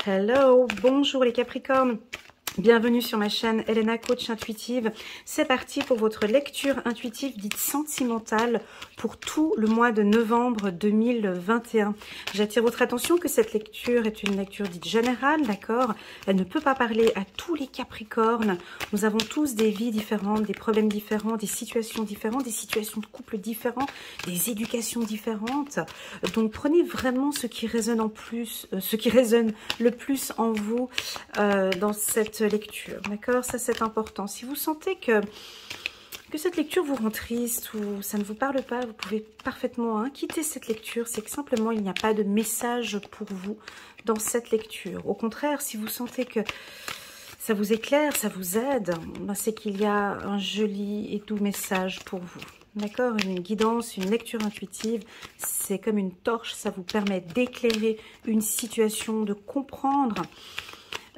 Hello, bonjour les Capricornes. Bienvenue sur ma chaîne Elena Coach Intuitive. C'est parti pour votre lecture intuitive dite sentimentale pour tout le mois de novembre 2021. J'attire votre attention que cette lecture est une lecture dite générale, d'accord? Elle ne peut pas parler à tous les Capricornes. Nous avons tous des vies différentes, des problèmes différents, des situations différentes, des situations de couple différentes, des éducations différentes. Donc prenez vraiment ce qui résonne le plus en vous dans cette lecture, d'accord? Ça c'est important. Si vous sentez que cette lecture vous rend triste ou ça ne vous parle pas, vous pouvez parfaitement quitter cette lecture. C'est que simplement il n'y a pas de message pour vous dans cette lecture. Au contraire, si vous sentez que ça vous éclaire, ça vous aide, c'est qu'il y a un joli et doux message pour vous. D'accord? Une guidance, une lecture intuitive, c'est comme une torche, ça vous permet d'éclairer une situation, de comprendre.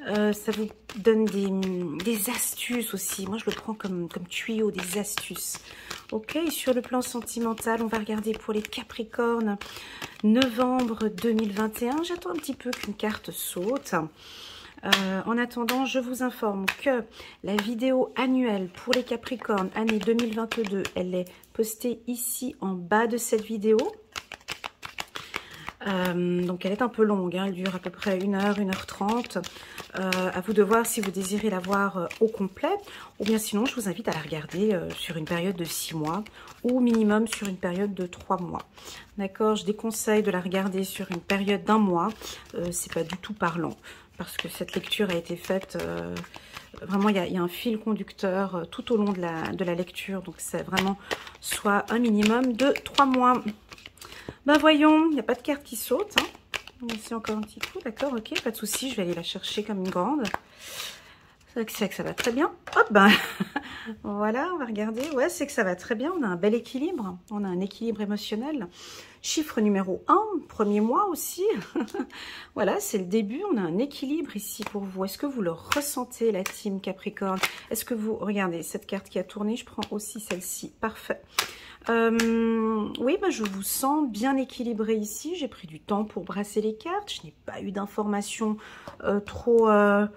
Ça vous donne des astuces aussi. Moi, je le prends comme tuyau, des astuces. Ok, sur le plan sentimental, on va regarder pour les Capricornes, novembre 2021. J'attends un petit peu qu'une carte saute. En attendant, je vous informe que la vidéo annuelle pour les Capricornes, année 2022, elle est postée ici en bas de cette vidéo. Donc elle est un peu longue, elle dure à peu près 1h, 1h30. À vous de voir si vous désirez la voir au complet, ou bien sinon je vous invite à la regarder sur une période de 6 mois ou minimum sur une période de 3 mois. D'accord, je déconseille de la regarder sur une période d'1 mois, c'est pas du tout parlant, parce que cette lecture a été faite, vraiment il y a un fil conducteur tout au long de la lecture, donc c'est vraiment soit un minimum de 3 mois. Ben voyons, il n'y a pas de carte qui saute. Ici encore un petit coup, d'accord, ok, pas de souci, je vais aller la chercher comme une grande. C'est que ça va très bien. Hop, ben voilà, on va regarder. Ouais, c'est que ça va très bien, on a un bel équilibre. On a un équilibre émotionnel. Chiffre numéro 1, premier mois aussi. Voilà, c'est le début, on a un équilibre ici pour vous. Est-ce que vous le ressentez, la team Capricorne? Est-ce que vous, regardez, cette carte qui a tourné, je prends aussi celle-ci, parfait. Oui, bah, je vous sens bien équilibré ici. J'ai pris du temps pour brasser les cartes. Je n'ai pas eu d'informations trop un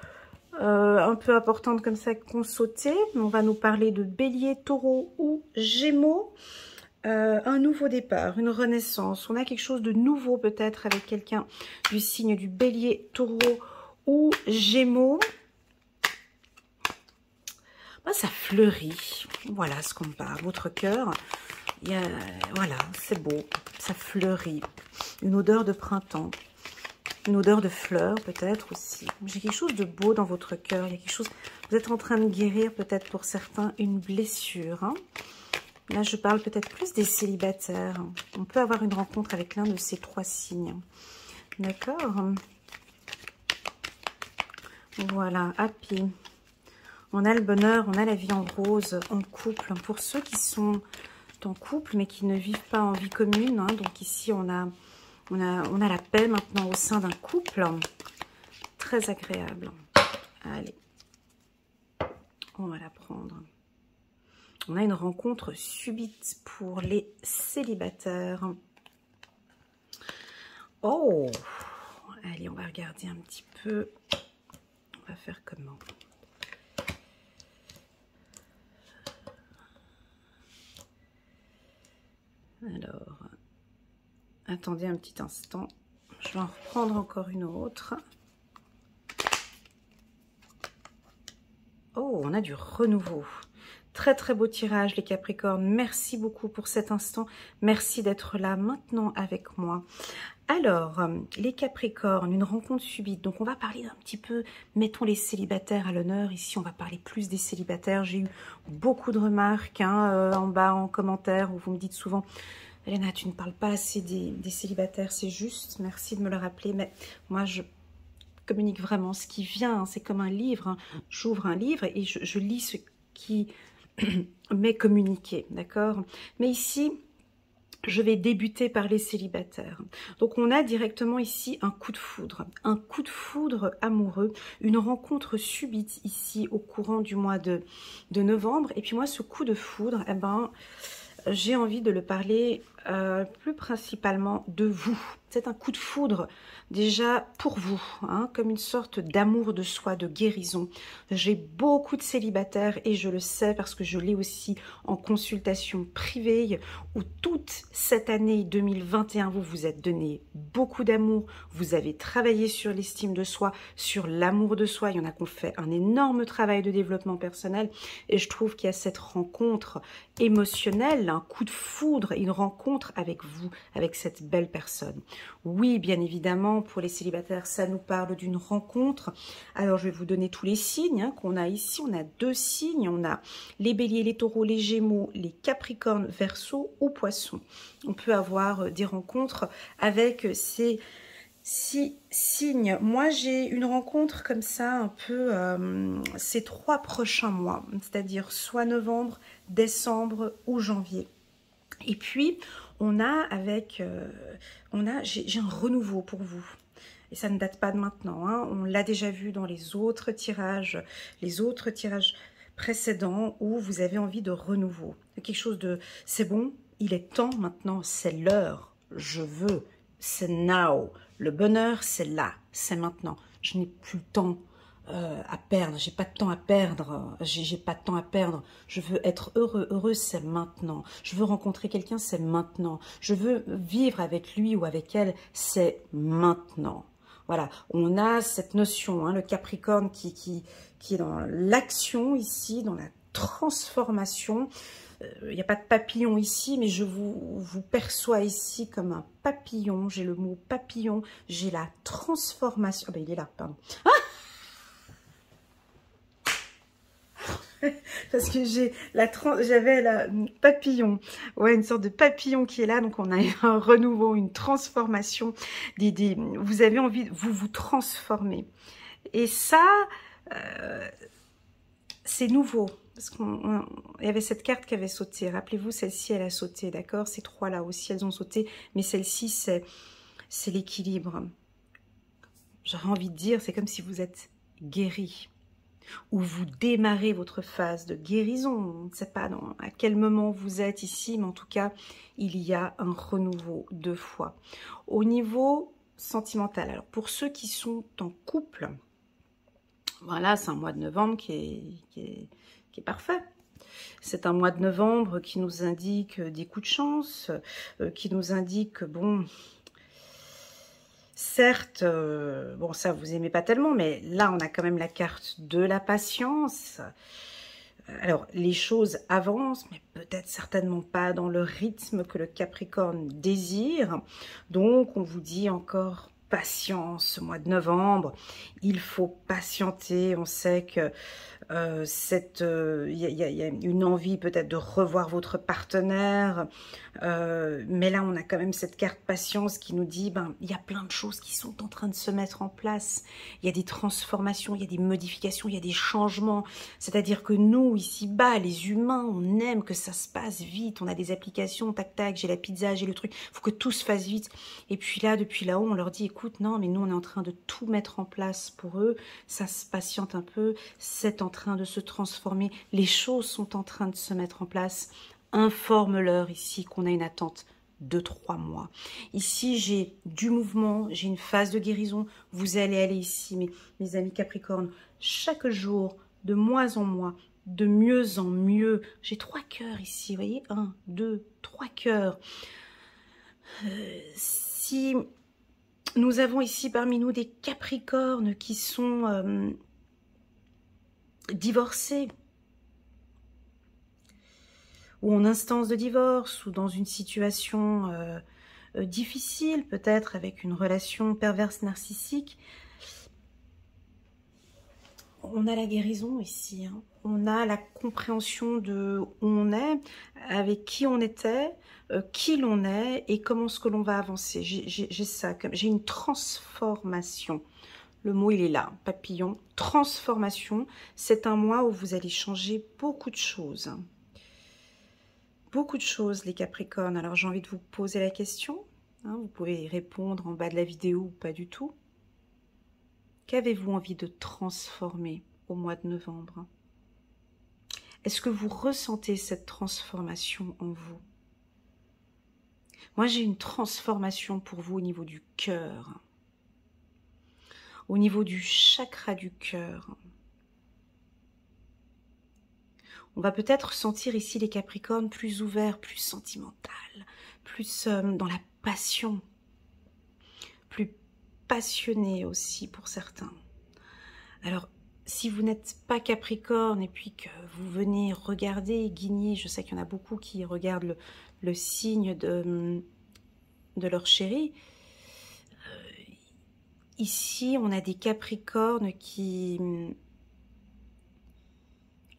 peu importantes comme ça qu'on sautait. On va nous parler de Bélier, Taureau ou Gémeaux. Un nouveau départ, une renaissance. On a quelque chose de nouveau peut-être avec quelqu'un du signe du Bélier, Taureau ou Gémeaux. Bah, ça fleurit. Voilà ce qu'on parle. Votre cœur. Voilà, c'est beau, ça fleurit, une odeur de printemps, une odeur de fleurs peut-être aussi. J'ai quelque chose de beau dans votre cœur, il y a quelque chose, vous êtes en train de guérir peut-être pour certains une blessure. Là, je parle peut-être plus des célibataires. On peut avoir une rencontre avec l'un de ces 3 signes. D'accord? Voilà, happy. On a le bonheur, on a la vie en rose, en couple. Pour ceux qui sont en couple mais qui ne vivent pas en vie commune, donc ici on a la paix maintenant au sein d'un couple, très agréable. Allez, on va la prendre. On a une rencontre subite pour les célibataires. Oh, allez, on va regarder un petit peu. On va faire comment? Alors, attendez un petit instant. Je vais en reprendre encore une autre. Oh, on a du renouveau. Très très beau tirage les Capricornes. Merci beaucoup pour cet instant. Merci d'être là maintenant avec moi. Alors, les Capricornes, une rencontre subite. Donc, on va parler un petit peu, mettons les célibataires à l'honneur. Ici, on va parler plus des célibataires. J'ai eu beaucoup de remarques en bas, en commentaire, où vous me dites souvent, Elena, tu ne parles pas assez des célibataires, c'est juste. Merci de me le rappeler. Mais moi, je communique vraiment ce qui vient. C'est comme un livre. J'ouvre un livre et je lis ce qui m'est communiqué, d'accord? Mais ici, je vais débuter par les célibataires. Donc, on a directement ici un coup de foudre amoureux, une rencontre subite ici au courant du mois de novembre. Et puis moi, ce coup de foudre, eh ben, j'ai envie de le parler plus principalement de vous. C'est un coup de foudre déjà pour vous, hein, comme une sorte d'amour de soi, de guérison. J'ai beaucoup de célibataires et je le sais parce que je l'ai aussi en consultation privée où toute cette année 2021, vous vous êtes donné beaucoup d'amour, vous avez travaillé sur l'estime de soi, sur l'amour de soi. Il y en a qui ont fait un énorme travail de développement personnel et je trouve qu'il y a cette rencontre émotionnelle, un coup de foudre, une rencontre avec vous, avec cette belle personne. Oui, bien évidemment, pour les célibataires, ça nous parle d'une rencontre. Alors, je vais vous donner tous les signes hein, qu'on a ici. On a 2 signes. On a les béliers, les taureaux, les gémeaux, les capricornes, verseaux ou poissons. On peut avoir des rencontres avec ces 6 signes. Moi, j'ai une rencontre comme ça un peu ces 3 prochains mois, c'est-à-dire soit novembre, décembre ou janvier. Et puis, on a avec, j'ai un renouveau pour vous. Et ça ne date pas de maintenant. Hein. On l'a déjà vu dans les autres tirages précédents où vous avez envie de renouveau. Quelque chose de, c'est bon, il est temps maintenant, c'est l'heure, je veux, c'est now. Le bonheur, c'est là, c'est maintenant. Je n'ai plus le temps à perdre, j'ai pas de temps à perdre, j'ai pas de temps à perdre, je veux être heureux, heureuse c'est maintenant, je veux rencontrer quelqu'un c'est maintenant, je veux vivre avec lui ou avec elle c'est maintenant. Voilà, on a cette notion, hein, le Capricorne qui est dans l'action ici, dans la transformation. Il n'y a pas de papillon ici, mais je vous perçois ici comme un papillon. J'ai le mot papillon, j'ai la transformation. Ah ben il est là, pardon. Ah, parce que j'avais la papillon, ouais, une sorte de papillon qui est là, donc on a un renouveau, une transformation, vous avez envie, vous transformer, et ça, c'est nouveau, parce qu'il y avait cette carte qui avait sauté, rappelez-vous, celle-ci, elle a sauté, d'accord, ces 3 là aussi, elles ont sauté, mais celle-ci, c'est l'équilibre, j'aurais envie de dire, c'est comme si vous êtes guéri, où vous démarrez votre phase de guérison. On ne sait pas à quel moment vous êtes ici, mais en tout cas, il y a un renouveau 2 fois. Au niveau sentimental, alors pour ceux qui sont en couple, voilà, c'est un mois de novembre qui est parfait. C'est un mois de novembre qui nous indique des coups de chance, qui nous indique que, bon... Certes, bon ça vous aimez pas tellement, mais là on a quand même la carte de la patience. Alors les choses avancent, mais peut-être certainement pas dans le rythme que le Capricorne désire. Donc on vous dit encore patience ce mois de novembre. Il faut patienter, on sait que il y a une envie peut-être de revoir votre partenaire, mais là on a quand même cette carte patience qui nous dit ben il y a plein de choses qui sont en train de se mettre en place, il y a des transformations, il y a des modifications, il y a des changements, c'est-à-dire que nous ici bas les humains on aime que ça se passe vite, on a des applications, tac tac, j'ai la pizza, j'ai le truc, il faut que tout se fasse vite, et puis là depuis là-haut on leur dit écoute non mais nous on est en train de tout mettre en place pour eux, ça se patiente un peu, c'est en train de se transformer, les choses sont en train de se mettre en place. Informe-leur ici qu'on a une attente de 3 mois. Ici, j'ai du mouvement, j'ai une phase de guérison. Vous allez aller ici, mes amis Capricorne, chaque jour, de mois en mois, de mieux en mieux. J'ai 3 cœurs ici, vous voyez, 1, 2, 3 cœurs. Si nous avons ici parmi nous des Capricornes qui sont... divorcés, ou en instance de divorce, ou dans une situation difficile, peut-être avec une relation perverse narcissique, on a la guérison ici, hein. On a la compréhension de où on est, avec qui on était, qui l'on est, et comment est-ce que l'on va avancer. J'ai ça, j'ai une transformation. Le mot, il est là, papillon, transformation. C'est un mois où vous allez changer beaucoup de choses. Beaucoup de choses, les Capricornes. Alors, j'ai envie de vous poser la question. Hein, vous pouvez y répondre en bas de la vidéo ou pas du tout. Qu'avez-vous envie de transformer au mois de novembre? Est-ce que vous ressentez cette transformation en vous? Moi, j'ai une transformation pour vous au niveau du cœur. Au niveau du chakra du cœur. On va peut-être sentir ici les Capricornes plus ouverts, plus sentimental, plus dans la passion, plus passionnés aussi pour certains. Alors, si vous n'êtes pas Capricorne et puis que vous venez regarder, guigner, je sais qu'il y en a beaucoup qui regardent le signe de leur chéri. Ici, on a des Capricornes qui...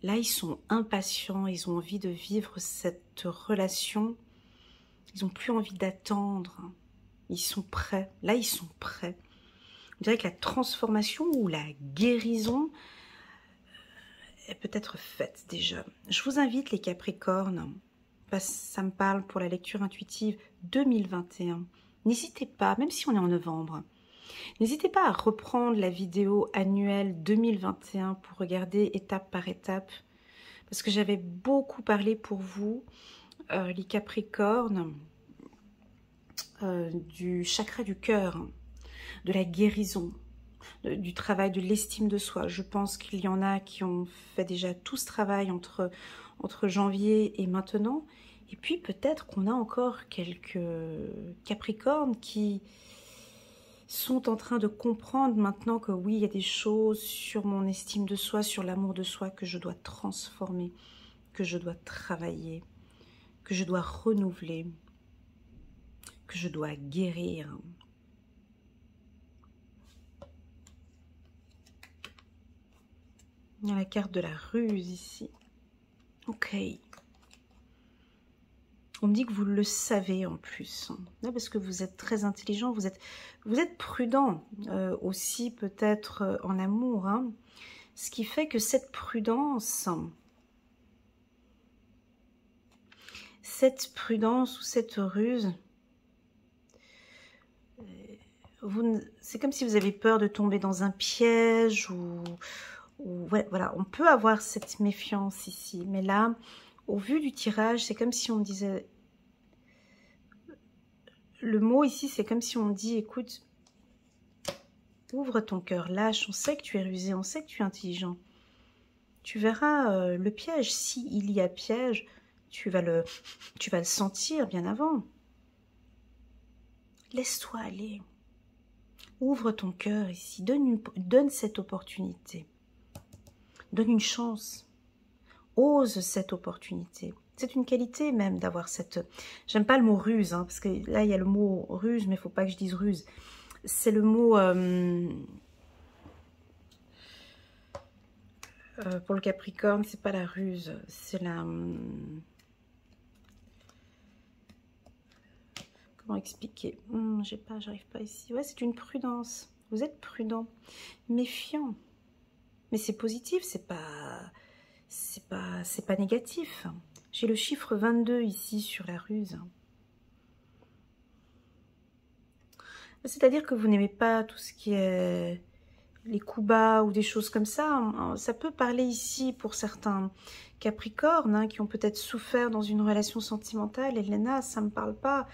Là, ils sont impatients, ils ont envie de vivre cette relation. Ils n'ont plus envie d'attendre. Ils sont prêts. Là, ils sont prêts. On dirait que la transformation ou la guérison est peut-être faite déjà. Je vous invite, les Capricornes, parce que ça me parle pour la lecture intuitive 2021. N'hésitez pas, même si on est en novembre, n'hésitez pas à reprendre la vidéo annuelle 2021 pour regarder étape par étape, parce que j'avais beaucoup parlé pour vous, les Capricornes, du chakra du cœur, de la guérison, du travail de l'estime de soi. Je pense qu'il y en a qui ont fait déjà tout ce travail entre janvier et maintenant. Et puis peut-être qu'on a encore quelques Capricornes qui sont en train de comprendre maintenant que oui, il y a des choses sur mon estime de soi, sur l'amour de soi que je dois transformer, que je dois travailler, que je dois renouveler, que je dois guérir. Il y a la carte de la ruse ici. Ok. On me dit que vous le savez en plus. Parce que vous êtes très intelligent, vous êtes prudent aussi peut-être en amour. Hein. Ce qui fait que cette prudence ou cette ruse, c'est comme si vous avez peur de tomber dans un piège ouais, voilà, on peut avoir cette méfiance ici, mais là, au vu du tirage, c'est comme si on me disait, le mot ici, c'est comme si on dit, écoute, ouvre ton cœur, lâche, on sait que tu es rusé, on sait que tu es intelligent, tu verras le piège, s'il y a piège, tu vas le sentir bien avant, laisse-toi aller, ouvre ton cœur ici, donne cette opportunité. Donne une chance, ose cette opportunité. C'est une qualité même d'avoir cette... J'aime pas le mot ruse, hein, parce que là il y a le mot ruse, mais il ne faut pas que je dise ruse. C'est le mot... pour le Capricorne, c'est pas la ruse, c'est la... comment expliquer? J'arrive pas ici. Ouais, c'est une prudence. Vous êtes prudent, méfiant. Mais c'est positif, c'est pas négatif. J'ai le chiffre 22 ici sur la ruse. C'est-à-dire que vous n'aimez pas tout ce qui est les coups bas ou des choses comme ça. Ça peut parler ici pour certains Capricornes hein, qui ont peut-être souffert dans une relation sentimentale. Elena, ça me parle pas.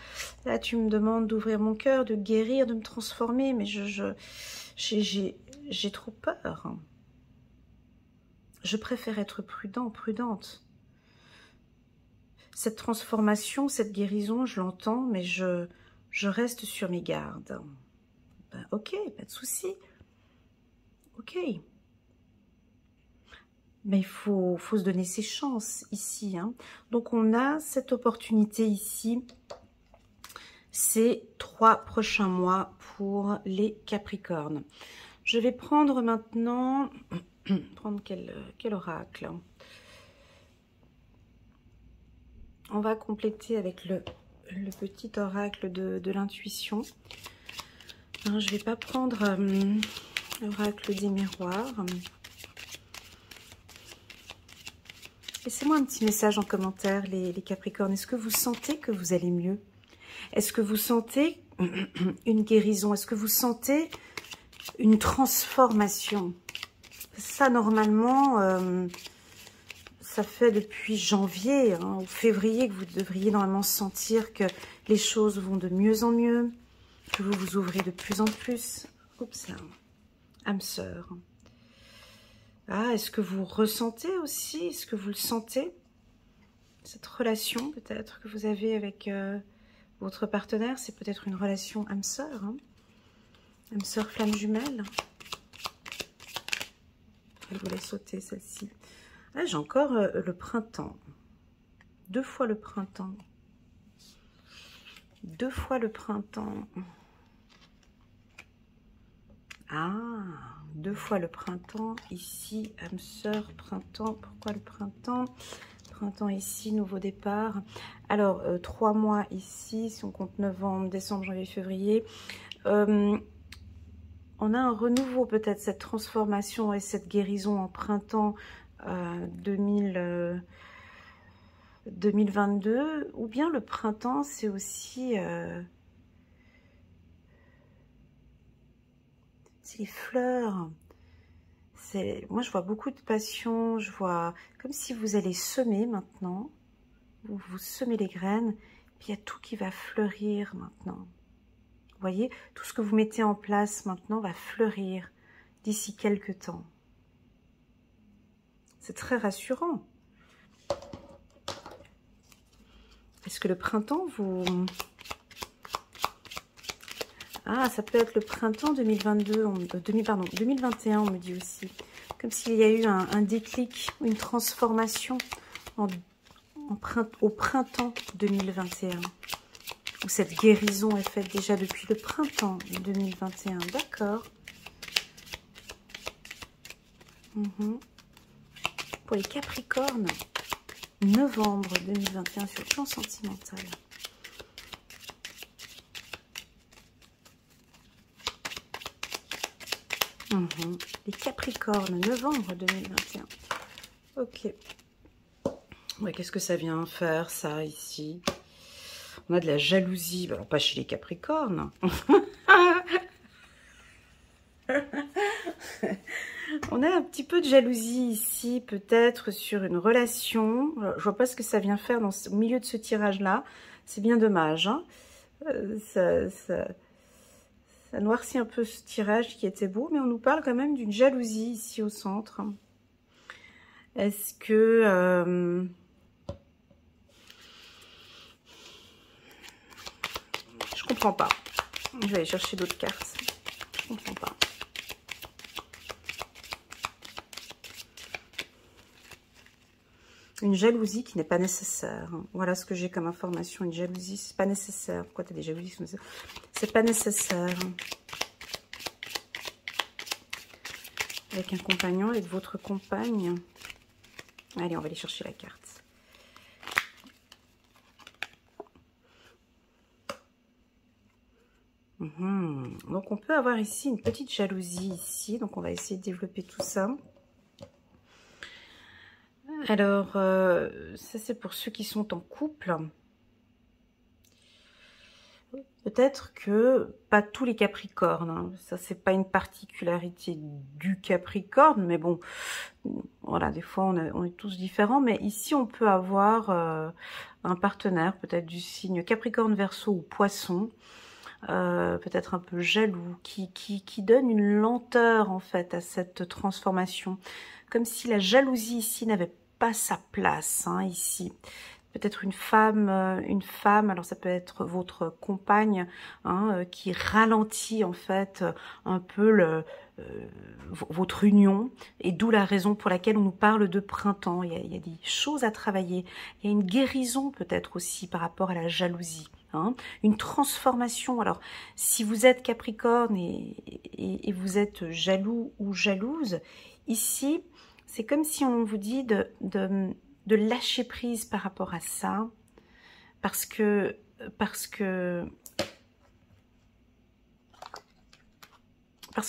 Là, tu me demandes d'ouvrir mon cœur, de guérir, de me transformer, mais j'ai trop peur. Je préfère être prudent, prudente. Cette transformation, cette guérison, je l'entends, mais je reste sur mes gardes. Ben, ok, pas de souci. Ok. Mais il faut se donner ses chances ici. Hein. Donc, on a cette opportunité ici. Ces 3 prochains mois pour les Capricornes. Je vais prendre maintenant... prendre quel oracle? On va compléter avec le petit oracle de l'intuition. Je ne vais pas prendre l'oracle des miroirs. Laissez-moi un petit message en commentaire, les Capricornes. Est-ce que vous sentez que vous allez mieux? Est-ce que vous sentez une guérison? Est-ce que vous sentez une transformation? Ça, normalement, ça fait depuis janvier hein, ou février que vous devriez normalement sentir que les choses vont de mieux en mieux, que vous vous ouvrez de plus en plus. Oups, âme sœur. Ah, est-ce que vous ressentez aussi, est-ce que vous le sentez, cette relation peut-être que vous avez avec votre partenaire? C'est peut-être une relation âme sœur, hein, âme sœur flamme jumelle. Elle voulait sauter celle-ci. Ah, j'ai encore le printemps. 2 fois le printemps. 2 fois le printemps. Ah, 2 fois le printemps. Ici, âme sœur, printemps. Pourquoi le printemps? Printemps ici, nouveau départ. Alors, 3 mois ici, si on compte novembre, décembre, janvier, février. On a un renouveau peut-être, cette transformation et cette guérison en printemps 2022. Ou bien le printemps, c'est aussi... c'est les fleurs. Moi, je vois beaucoup de passion. Je vois comme si vous allez semer maintenant. Vous semez les graines. Puis il y a tout qui va fleurir maintenant. Vous voyez, tout ce que vous mettez en place maintenant va fleurir d'ici quelques temps. C'est très rassurant. Est-ce que le printemps, vous... Ah, ça peut être le printemps 2022, 2021, on me dit aussi. Comme s'il y a eu un déclic, une transformation au printemps 2021. Où cette guérison est faite déjà depuis le printemps 2021. D'accord. Pour les Capricornes, novembre 2021 sur le plan sentimental. Les Capricornes, novembre 2021. Ok. Ouais, qu'est-ce que ça vient faire, ça, ici? On a de la jalousie. Alors, pas chez les Capricornes. On a un petit peu de jalousie ici, peut-être sur une relation. Alors, je vois pas ce que ça vient faire au milieu de ce tirage-là. C'est bien dommage. Hein. Ça noircit un peu ce tirage qui était beau, mais on nous parle quand même d'une jalousie ici au centre. Est-ce que... je comprends pas. Je vais aller chercher d'autres cartes. Je comprends pas. Une jalousie qui n'est pas nécessaire. Voilà ce que j'ai comme information. Une jalousie, c'est pas nécessaire. Pourquoi tu as des jalousies? C'est pas nécessaire. Avec un compagnon, avec votre compagne. Allez, on va aller chercher la carte. Donc on peut avoir ici une petite jalousie ici. Donc on va essayer de développer tout ça. Alors, ça c'est pour ceux qui sont en couple. Peut-être que pas tous les Capricornes, hein. Ça c'est pas une particularité du Capricorne, mais bon, voilà, des fois on est tous différents, mais ici on peut avoir un partenaire, peut-être du signe Capricorne, Verseau ou Poisson, peut-être un peu jaloux, qui donne une lenteur en fait à cette transformation, comme si la jalousie ici n'avait pas sa place, hein, ici. Peut-être une femme, alors ça peut être votre compagne, hein, qui ralentit en fait un peu votre union, et d'où la raison pour laquelle on nous parle de printemps. Il y a des choses à travailler, il y a une guérison peut-être aussi par rapport à la jalousie, hein, une transformation. Alors si vous êtes Capricorne et vous êtes jaloux ou jalouse, ici c'est comme si on vous dit de lâcher prise par rapport à ça, parce que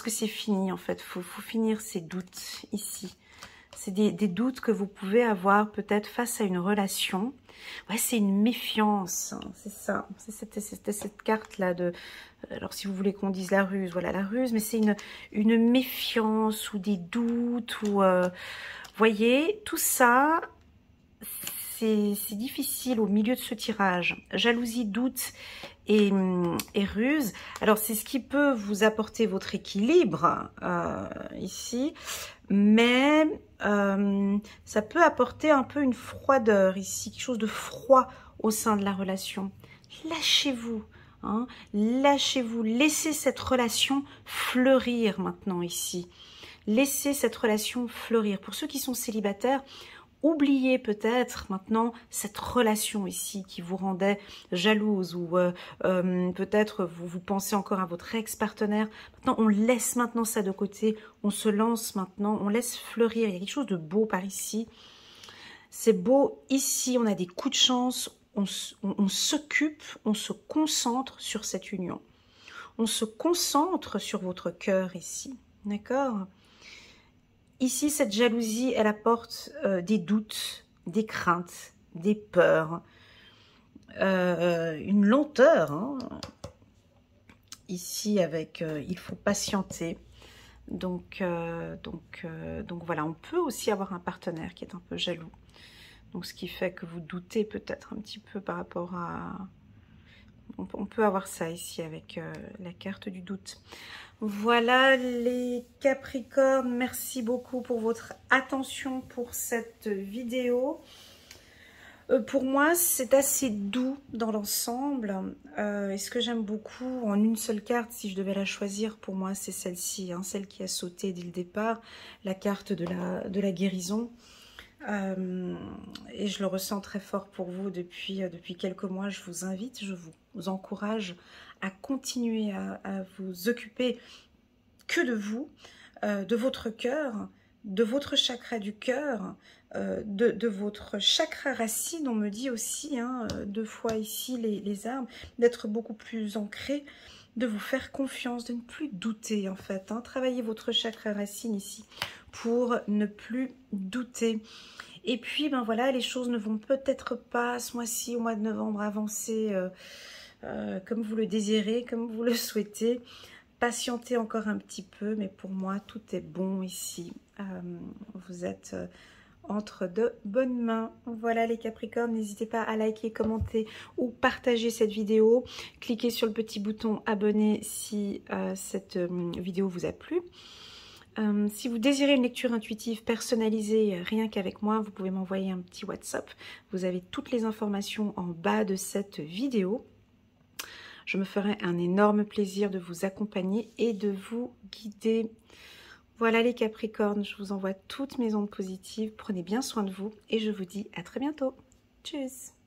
c'est fini en fait. Faut finir ces doutes ici. C'est des doutes que vous pouvez avoir peut-être face à une relation. Ouais, c'est une méfiance, hein, c'est ça. C'était cette carte là de... Alors si vous voulez qu'on dise la ruse, voilà la ruse, mais c'est une méfiance ou des doutes ou... voyez, tout ça, c'est difficile au milieu de ce tirage. Jalousie, doute et ruse. Alors, c'est ce qui peut vous apporter votre équilibre ici. Mais ça peut apporter un peu une froideur ici. Quelque chose de froid au sein de la relation. Lâchez-vous. Hein, lâchez-vous. Laissez cette relation fleurir maintenant ici. Laissez cette relation fleurir. Pour ceux qui sont célibataires, oubliez peut-être maintenant cette relation ici qui vous rendait jalouse ou peut-être vous pensez encore à votre ex-partenaire. Maintenant, on laisse maintenant ça de côté, on se lance maintenant, on laisse fleurir. Il y a quelque chose de beau par ici. C'est beau ici, on a des coups de chance, on s'occupe, on se concentre sur cette union. On se concentre sur votre cœur ici, d'accord ? Ici, cette jalousie, elle apporte des doutes, des craintes, des peurs, une lenteur. Hein. Ici, avec il faut patienter. Donc voilà, on peut aussi avoir un partenaire qui est un peu jaloux. Donc ce qui fait que vous doutez peut-être un petit peu par rapport à... On peut avoir ça ici avec la carte du doute. Voilà les Capricornes, merci beaucoup pour votre attention pour cette vidéo. Pour moi, c'est assez doux dans l'ensemble. Et ce que j'aime beaucoup, en une seule carte, si je devais la choisir, pour moi, c'est celle-ci, hein, celle qui a sauté dès le départ, la carte de la guérison. Et je le ressens très fort pour vous depuis quelques mois. Je vous invite, je vous encourage à continuer à vous occuper que de vous, de votre cœur, de votre chakra du cœur, de votre chakra racine. On me dit aussi, hein, 2 fois ici les arbres, d'être beaucoup plus ancré, de vous faire confiance, de ne plus douter en fait. Hein. Travaillez votre chakra racine ici pour ne plus douter. Et puis, ben voilà, les choses ne vont peut-être pas ce mois-ci, au mois de novembre, avancer comme vous le désirez, comme vous le souhaitez. Patientez encore un petit peu, mais pour moi, tout est bon ici. Vous êtes entre de bonnes mains. Voilà les Capricornes, n'hésitez pas à liker, commenter ou partager cette vidéo. Cliquez sur le petit bouton abonner si cette vidéo vous a plu. Si vous désirez une lecture intuitive personnalisée rien qu'avec moi, vous pouvez m'envoyer un petit WhatsApp. Vous avez toutes les informations en bas de cette vidéo. Je me ferai un énorme plaisir de vous accompagner et de vous guider. Voilà les Capricornes, je vous envoie toutes mes ondes positives. Prenez bien soin de vous et je vous dis à très bientôt. Tchuss!